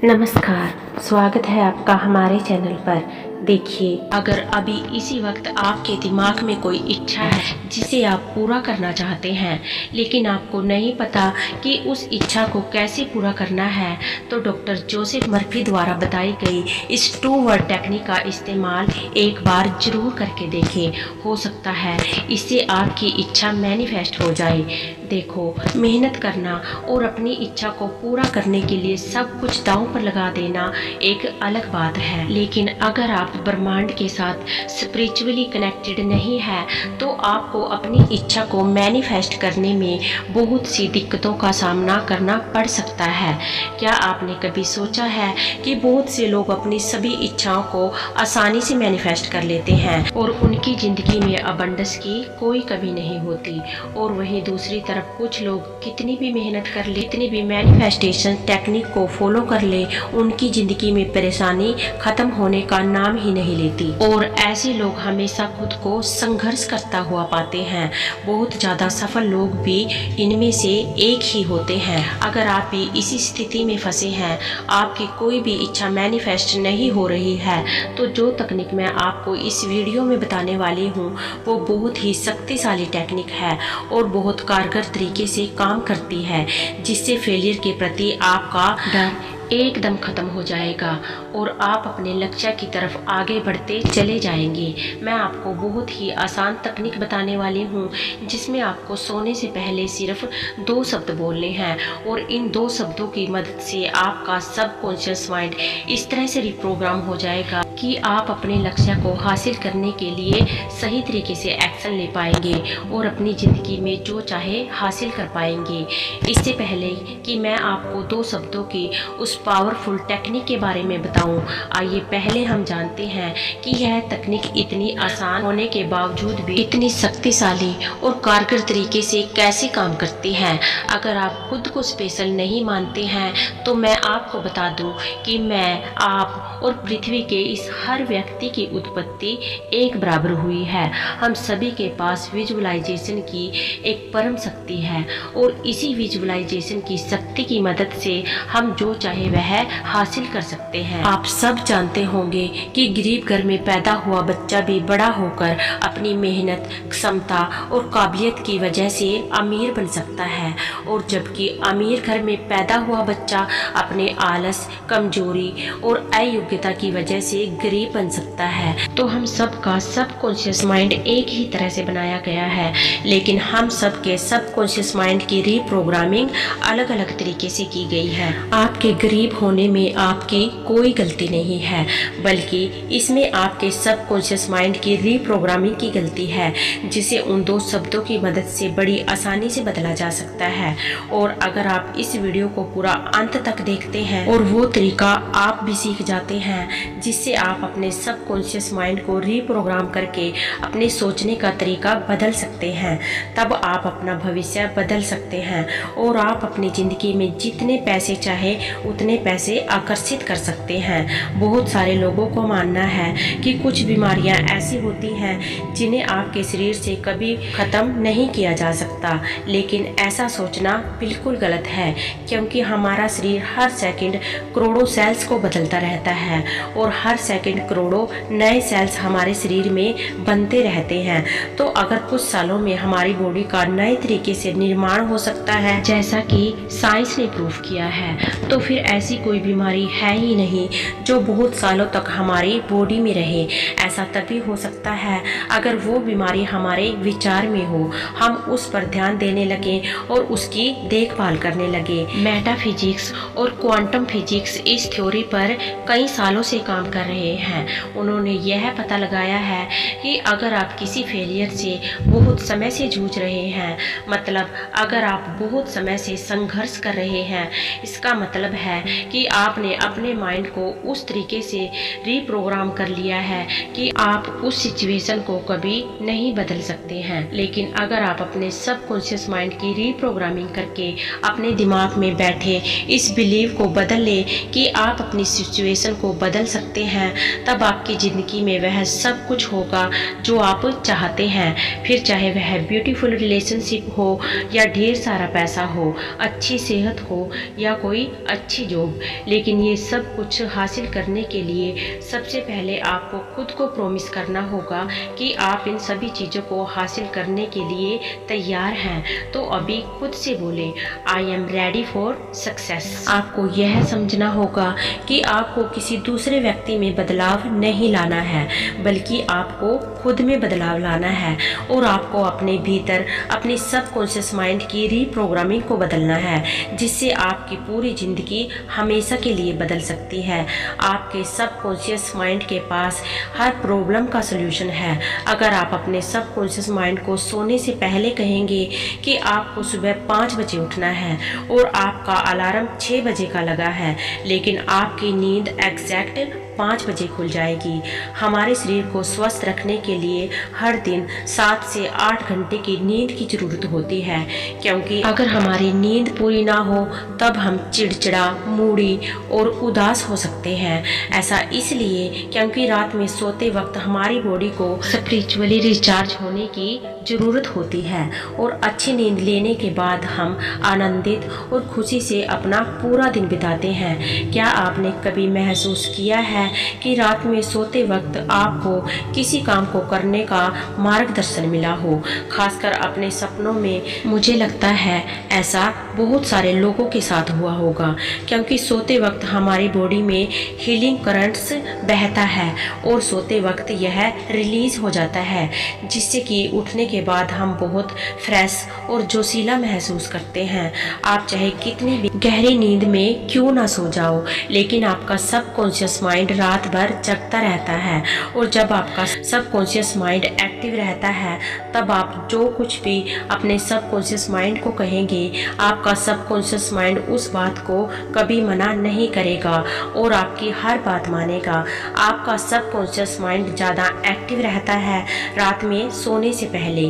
नमस्कार, स्वागत है आपका हमारे चैनल पर। देखिए, अगर अभी इसी वक्त आपके दिमाग में कोई इच्छा है जिसे आप पूरा करना चाहते हैं, लेकिन आपको नहीं पता कि उस इच्छा को कैसे पूरा करना है, तो डॉक्टर जोसेफ मर्फी द्वारा बताई गई इस 2 वर्ड टेक्निक का इस्तेमाल एक बार जरूर करके देखें। हो सकता है इससे आपकी इच्छा मैनिफेस्ट हो जाए। देखो, मेहनत करना और अपनी इच्छा को पूरा करने के लिए सब कुछ दांव पर लगा देना एक अलग बात है, लेकिन अगर आप ब्रह्मांड के साथ स्पिरिचुअली कनेक्टेड नहीं है तो आपको अपनी इच्छा को मैनिफेस्ट करने में बहुत सी दिक्कतों का सामना करना पड़ सकता है। क्या आपने कभी सोचा है कि बहुत से लोग अपनी सभी इच्छाओं को आसानी से मैनिफेस्ट कर लेते हैं और उनकी ज़िंदगी में अबंडेंस की कोई कमी नहीं होती, और वहीं दूसरी तरफ कुछ लोग कितनी भी मेहनत कर ले, कितनी भी मैनिफेस्टेशन टेक्निक को फॉलो कर ले, उनकी ज़िंदगी में परेशानी खत्म होने का नाम ही नहीं लेती। और ऐसे लोग हमेशा खुद को संघर्ष करता हुआ पाते हैं। बहुत ज़्यादा सफल लोग भी इनमें से एक ही होते हैं। अगर आप भी इसी स्थिति में फंसे हैं, आपकी कोई भी इच्छा मैनिफेस्ट नहीं हो रही है, तो जो तकनीक मैं आपको इस वीडियो में बताने वाली हूँ वो बहुत ही शक्तिशाली टेक्निक है और बहुत कारगर तरीके से काम करती है, जिससे फेलियर के प्रति आपका डर एकदम खत्म हो जाएगा और आप अपने लक्ष्य की तरफ आगे बढ़ते चले जाएंगे। मैं आपको बहुत ही आसान तकनीक बताने वाली हूँ, जिसमें आपको सोने से पहले सिर्फ 2 शब्द बोलने हैं, और इन 2 शब्दों की मदद से आपका सबकॉन्शियस माइंड इस तरह से रिप्रोग्राम हो जाएगा कि आप अपने लक्ष्य को हासिल करने के लिए सही तरीके से एक्शन ले पाएंगे और अपनी ज़िंदगी में जो चाहे हासिल कर पाएंगे। इससे पहले कि मैं आपको 2 शब्दों की उस पावरफुल टेक्निक के बारे में बताऊं, आइए पहले हम जानते हैं कि यह तकनीक इतनी आसान होने के बावजूद भी इतनी शक्तिशाली और कारगर तरीके से कैसे काम करती है। अगर आप खुद को स्पेशल नहीं मानते हैं तो मैं आपको बता दूं कि मैं, आप और पृथ्वी के इस हर व्यक्ति की उत्पत्ति एक बराबर हुई है। हम सभी के पास विजुअलाइजेशन की एक परम शक्ति है और इसी विजुअलाइजेशन की शक्ति की मदद से हम जो चाहे वह हासिल कर सकते हैं। आप सब जानते होंगे कि गरीब घर में पैदा हुआ बच्चा भी बड़ा होकर अपनी मेहनत, क्षमता और काबिलियत की वजह से अमीर बन सकता है, और जबकि अमीर घर में पैदा हुआ बच्चा अपने आलस, कमजोरी और अयोग्यता की वजह से गरीब बन सकता है। तो हम सबका सबकॉन्शियस माइंड एक ही तरह से बनाया गया है, लेकिन हम सबके सबकॉन्शियस माइंड की रीप्रोग्रामिंग अलग अलग तरीके से की गई है। आपके गरीब होने में आपकी कोई गलती नहीं है, बल्कि इसमें आपके सबकॉन्शियस माइंड की रीप्रोग्रामिंग की गलती है, जिसे उन 2 शब्दों की मदद से बड़ी आसानी से बदला जा सकता है। और अगर आप इस वीडियो को पूरा अंत तक देखते हैं और वो तरीका आप भी सीख जाते हैं जिससे आप अपने सबकॉन्शियस माइंड को रीप्रोग्राम करके अपने सोचने का तरीका बदल सकते हैं, तब आप अपना भविष्य बदल सकते हैं और आप अपनी जिंदगी में जितने पैसे चाहे उतने पैसे आकर्षित कर सकते हैं। बहुत सारे लोगों को मानना है कि कुछ बीमारियां ऐसी होती हैं जिन्हें आपके शरीर से कभी खत्म नहीं किया जा सकता, लेकिन ऐसा सोचना बिल्कुल गलत है, क्योंकि हमारा शरीर हर सेकंड करोड़ों सेल्स को बदलता रहता है और हर सेकंड करोड़ों नए सेल्स हमारे शरीर में बनते रहते हैं। तो अगर कुछ सालों में हमारी बॉडी का नए तरीके से निर्माण हो सकता है, जैसा कि साइंस ने प्रूव किया है, तो फिर ऐसी कोई बीमारी है ही नहीं जो बहुत सालों तक हमारी बॉडी में रहे। ऐसा तभी हो सकता है अगर वो बीमारी हमारे विचार में हो, हम उस पर ध्यान देने लगे और उसकी देखभाल करने लगे। मेटाफिजिक्स और क्वांटम फिजिक्स इस थ्योरी पर कई सालों से काम कर रहे हैं। उन्होंने यह पता लगाया है कि अगर आप किसी फेलियर से बहुत समय से जूझ रहे हैं, मतलब अगर आप बहुत समय से संघर्ष कर रहे हैं, इसका मतलब है कि आपने अपने माइंड को उस तरीके से रीप्रोग्राम कर लिया है कि आप उस सिचुएशन को कभी नहीं बदल सकते हैं। लेकिन अगर आप अपने सबकॉन्शियस माइंड की रीप्रोग्रामिंग करके अपने दिमाग में बैठे इस बिलीव को बदल ले कि आप अपनी सिचुएशन को बदल सकते हैं, तब आपकी ज़िंदगी में वह सब कुछ होगा जो आप चाहते हैं। फिर फिर चाहे वह ब्यूटीफुल रिलेशनशिप हो या ढेर सारा पैसा हो, अच्छी सेहत हो या कोई अच्छी जॉब। लेकिन ये सब कुछ हासिल करने के लिए सबसे पहले आपको खुद को प्रॉमिस करना होगा कि आप इन सभी चीज़ों को हासिल करने के लिए तैयार हैं। तो अभी खुद से बोले, I am ready for success. आपको यह समझना होगा कि आपको किसी दूसरे व्यक्ति में बदलाव नहीं लाना है, बल्कि आपको खुद में बदलाव लाना है और आपको अपने भीतर अपनी सबकॉन्शियस माइंड की रीप्रोग्रामिंग को बदलना है, जिससे आपकी पूरी जिंदगी हमेशा के लिए बदल सकती है। आपके सबकॉन्शियस माइंड के पास हर प्रॉब्लम का सलूशन है। अगर आप अपने सबकॉन्शियस माइंड को सोने से पहले कहेंगे कि आपको सुबह 5 बजे उठना है और आपका अलार्म 6 बजे का लगा है, लेकिन आपकी नींद एग्जैक्ट 5 बजे खुल जाएगी। हमारे शरीर को स्वस्थ रखने के लिए हर दिन 7 से 8 घंटे की नींद की जरूरत होती है, क्योंकि अगर हमारी नींद पूरी ना हो तब हम चिड़चिड़ा, मूडी और उदास हो सकते हैं। ऐसा इसलिए क्योंकि रात में सोते वक्त हमारी बॉडी को स्पिरिचुअली रिचार्ज होने की जरूरत होती है और अच्छी नींद लेने के बाद हम आनंदित और खुशी से अपना पूरा दिन बिताते हैं। क्या आपने कभी महसूस किया है कि रात में सोते वक्त आपको किसी काम को करने का मार्गदर्शन मिला हो, खासकर अपने सपनों में? मुझे लगता है ऐसा बहुत सारे लोगों के साथ हुआ होगा, क्योंकि सोते वक्त हमारी बॉडी में हीलिंग करंट्स बहता है और सोते वक्त यह रिलीज हो जाता है, जिससे कि उठने के बाद हम बहुत फ्रेश और जोशीला महसूस करते हैं। आप चाहे कितनी भी गहरी नींद में क्यों ना सो जाओ, लेकिन आपका सबकॉन्शियस माइंड रात भर जगता रहता है और जब आपका सबकॉन्शियस माइंड एक्टिव रहता है तब आप जो कुछ भी अपने सबकॉन्शियस माइंड को कहेंगे, आपका सबकॉन्शियस माइंड उस बात को कभी मना नहीं करेगा और आपकी हर बात मानेगा। आपका सबकॉन्शियस माइंड ज़्यादा एक्टिव रहता है रात में सोने से पहले,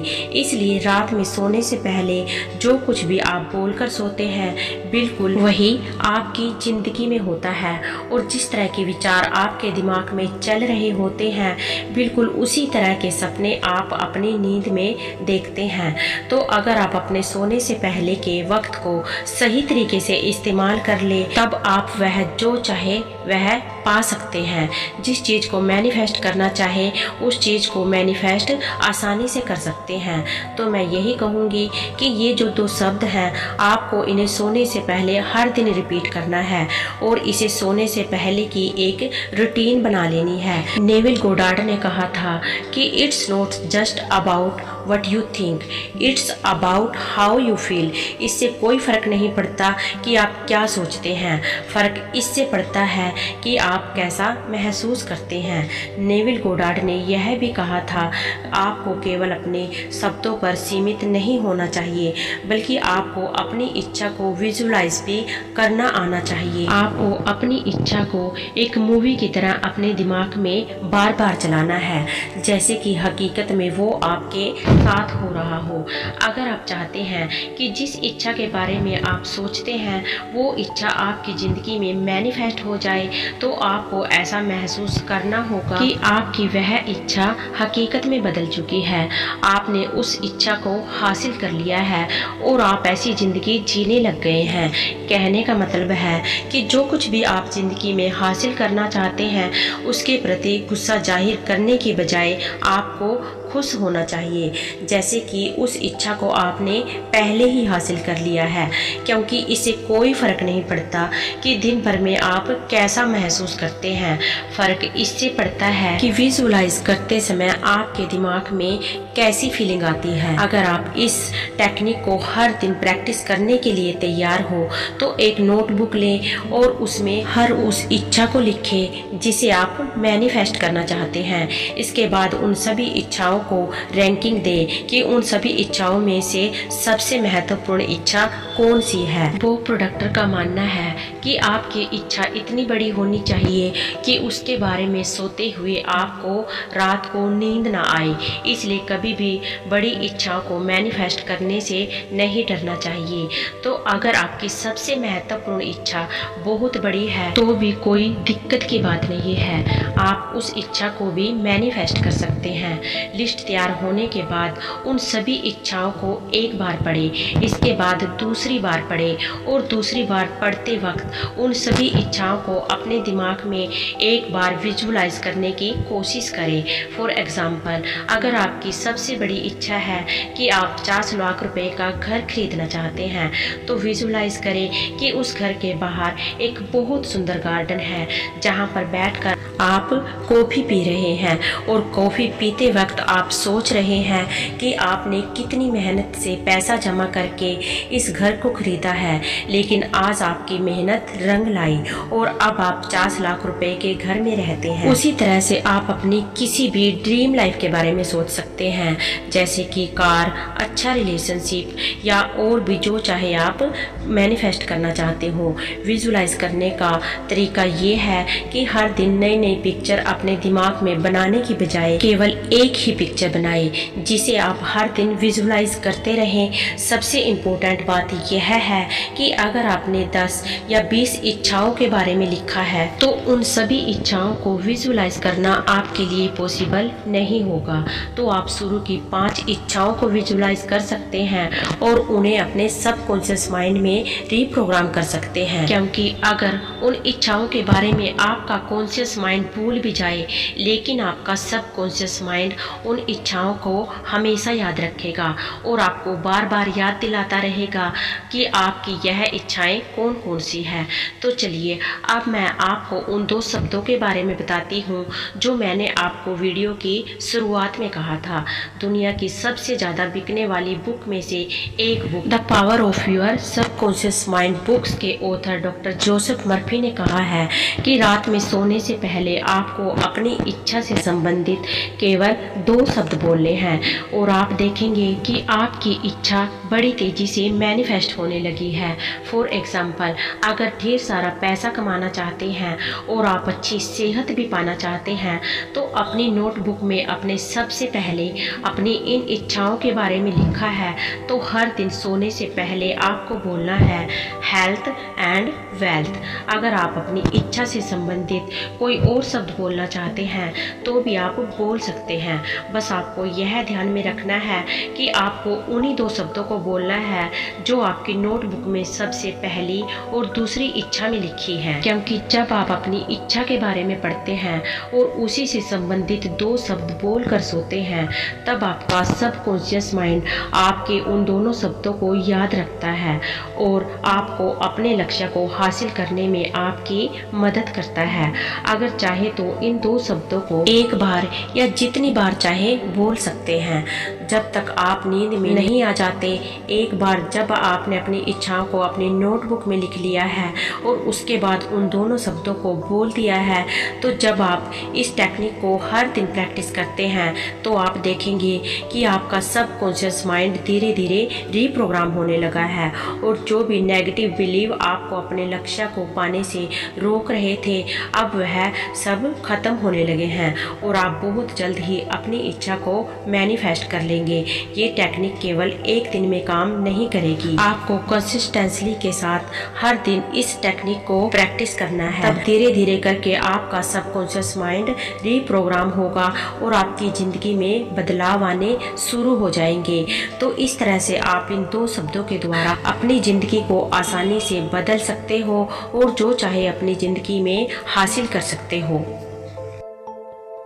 इसलिए रात में सोने से पहले जो कुछ भी आप बोलकर सोते हैं बिल्कुल वही आपकी जिंदगी में होता है और जिस तरह के विचार आपके दिमाग में चल रहे होते हैं बिल्कुल उसी तरह के सपने आप अपनी नींद में देखते हैं। तो अगर आप अपने सोने से पहले के वक्त को सही तरीके से इस्तेमाल कर ले तब आप वह जो चाहे वह पा सकते हैं। जिस चीज़ को मैनिफेस्ट करना चाहे उस चीज़ को मैनिफेस्ट आसानी से कर सकते हैं। तो मैं यही कहूँगी कि ये जो 2 शब्द हैं आपको इन्हें सोने से पहले हर दिन रिपीट करना है और इसे सोने से पहले की एक रूटीन बना लेनी है। नेविल गोडार्ड ने कहा था कि it's not just about what you think, it's about how you feel. इससे कोई फ़र्क नहीं पड़ता कि आप क्या सोचते हैं, फ़र्क इससे पड़ता है कि आप कैसा महसूस करते हैं। नेविल गोडार्ड ने यह भी कहा था, आपको केवल अपने शब्दों पर सीमित नहीं होना चाहिए, बल्कि आपको अपनी इच्छा को विजुलाइज भी करना आना चाहिए। आपको अपनी इच्छा को एक मूवी की तरह अपने दिमाग में बार बार चलाना है, जैसे कि हकीकत में वो आपके साथ हो रहा हो। अगर आप चाहते हैं कि जिस इच्छा के बारे में आप सोचते हैं वो इच्छा आपकी ज़िंदगी में मैनिफेस्ट हो जाए, तो आपको ऐसा महसूस करना होगा कि आपकी वह इच्छा हकीकत में बदल चुकी है। आपने उस इच्छा को हासिल कर लिया है और आप ऐसी ज़िंदगी जीने लग गए हैं। कहने का मतलब है कि जो कुछ भी आप ज़िंदगी में हासिल करना चाहते हैं उसके प्रति गुस्सा जाहिर करने की बजाय आपको खुश होना चाहिए, जैसे कि उस इच्छा को आपने पहले ही हासिल कर लिया है, क्योंकि इससे कोई फ़र्क नहीं पड़ता कि दिन भर में आप कैसा महसूस करते हैं। फ़र्क इससे पड़ता है कि विजुलाइज करते समय आपके दिमाग में कैसी फीलिंग आती है। अगर आप इस टेक्निक को हर दिन प्रैक्टिस करने के लिए तैयार हो तो एक नोटबुक लें और उसमें हर उस इच्छा को लिखें जिसे आप मैनिफेस्ट करना चाहते हैं। इसके बाद उन सभी इच्छाओं को रैंकिंग दें कि उन सभी इच्छाओं में से सबसे महत्वपूर्ण इच्छा कौन सी है। बॉब प्रोडक्टर का मानना है कि आपकी इच्छा इतनी बड़ी होनी चाहिए कि उसके बारे में सोते हुए आपको रात को नींद ना आए। इसलिए कभी भी बड़ी इच्छाओं को मैनिफेस्ट करने से नहीं डरना चाहिए। तो अगर आपकी सबसे महत्वपूर्ण इच्छा बहुत बड़ी है तो भी कोई दिक्कत की बात नहीं है, आप उस इच्छा को भी मैनिफेस्ट कर सकते हैं। लिस्ट लिस्ट तैयार होने के बाद उन सभी इच्छाओं को एक बार पढ़ें, इसके बाद दूसरी बार पढ़ें और दूसरी बार पढ़ते वक्त उन सभी इच्छाओं को अपने दिमाग में एक बार विजुलाइज करने की कोशिश करें। फॉर एग्ज़ाम्पल, अगर आपकी सबसे बड़ी इच्छा है कि आप 50 लाख रुपए का घर खरीदना चाहते हैं तो विजुलाइज करें कि उस घर के बाहर एक बहुत सुंदर गार्डन है जहां पर बैठकर आप कॉफ़ी पी रहे हैं और कॉफ़ी पीते वक्त आप सोच रहे हैं कि आपने कितनी मेहनत से पैसा जमा करके इस घर को खरीदा है, लेकिन आज आपकी मेहनत रंग लाई और अब आप 50 लाख रुपए के घर में रहते हैं। उसी तरह से आप अपनी किसी भी ड्रीम लाइफ के बारे में सोच सकते हैं, जैसे कि कार, अच्छा रिलेशनशिप या और भी जो चाहे आप मैनिफेस्ट करना चाहते हो। विजुलाइज करने का तरीका ये है कि हर दिन नई नई पिक्चर अपने दिमाग में बनाने की बजाय केवल एक ही पिक्चर बनाएं, जिसे आप हर दिन विजुलाइज करते रहें। सबसे इम्पोर्टेंट बात यह है कि अगर आपने 10 या 20 इच्छाओं के बारे में लिखा है तो उन सभी इच्छाओं को विजुलाइज करना आपके लिए पॉसिबल नहीं होगा। तो आप शुरू की 5 इच्छाओं को विजुलाइज कर सकते हैं और उन्हें अपने सबकॉन्शियस माइंड में रीप्रोग्राम कर सकते हैं, क्योंकि अगर उन इच्छाओं के बारे में आपका कॉन्शियस माइंड भूल भी जाए, लेकिन आपका सबकॉन्शियस माइंड उन इच्छाओं को हमेशा याद रखेगा और आपको बार बार याद दिलाता रहेगा कि आपकी यह इच्छाएं कौन कौन सी है। तो चलिए अब मैं आपको उन 2 शब्दों के बारे में बताती हूँ जो मैंने आपको वीडियो की शुरुआत में कहा था। दुनिया की सबसे ज़्यादा बिकने वाली बुक में से एक book the power of your subconscious mind books के ऑथर डॉक्टर जोसेफ मर्फी ने कहा है कि रात में सोने से पहले आपको अपनी इच्छा से संबंधित केवल 2 शब्द बोलने हैं और आप देखेंगे कि आपकी इच्छा बड़ी तेजी से मैनिफेस्ट होने लगी है। फॉर एग्जाम्पल, अगर ढेर सारा पैसा कमाना चाहते हैं और आप अच्छी सेहत भी पाना चाहते हैं तो अपनी नोटबुक में अपने सबसे पहले अपनी इन इच्छाओं के बारे में लिखा है तो हर दिन सोने से पहले आपको बोलना है हेल्थ एंड वेल्थ। अगर आप अपनी इच्छा से संबंधित कोई और शब्द बोलना चाहते हैं तो भी आप बोल सकते हैं, बस आपको यह ध्यान में रखना है कि आपको उन्हीं 2 शब्दों को बोलना है जो आपकी नोटबुक में सबसे पहली और दूसरी इच्छा में लिखी है, क्योंकि जब आप अपनी इच्छा के बारे में पढ़ते हैं और उसी से संबंधित 2 शब्द बोल कर सोते हैं तब आपका सबकॉन्शियस माइंड आपके उन दोनों शब्दों को याद रखता है और आपको अपने लक्ष्य को हासिल करने में आपकी मदद करता है। अगर चाहे तो इन 2 शब्दों को एक बार या जितनी बार चाहे बोल सकते हैं, जब तक आप नींद में नहीं आ जाते। एक बार जब आपने अपनी इच्छाओं को अपनी नोटबुक में लिख लिया है और उसके बाद उन दोनों शब्दों को बोल दिया है तो जब आप इस टेक्निक को हर दिन प्रैक्टिस करते हैं तो आप देखेंगे कि आपका सबकॉन्शियस माइंड धीरे धीरे रीप्रोग्राम होने लगा है और जो भी नेगेटिव बिलीव आपको अपने लक्ष्य को पाने से रोक रहे थे अब वह सब खत्म होने लगे हैं और आप बहुत जल्द ही अपनी इच्छा को मैनिफेस्ट कर लेंगे। ये टेक्निक केवल एक दिन में काम नहीं करेगी, आपको कंसिस्टेंसी के साथ हर दिन इस टेक्निक को प्रैक्टिस करना है। तब धीरे धीरे करके आपका सबकॉन्शियस माइंड रीप्रोग्राम होगा और आपकी जिंदगी में बदलाव आने शुरू हो जाएंगे। तो इस तरह से आप इन 2 शब्दों के द्वारा अपनी जिंदगी को आसानी से बदल सकते हो और जो चाहे अपनी जिंदगी में हासिल कर सकते हो।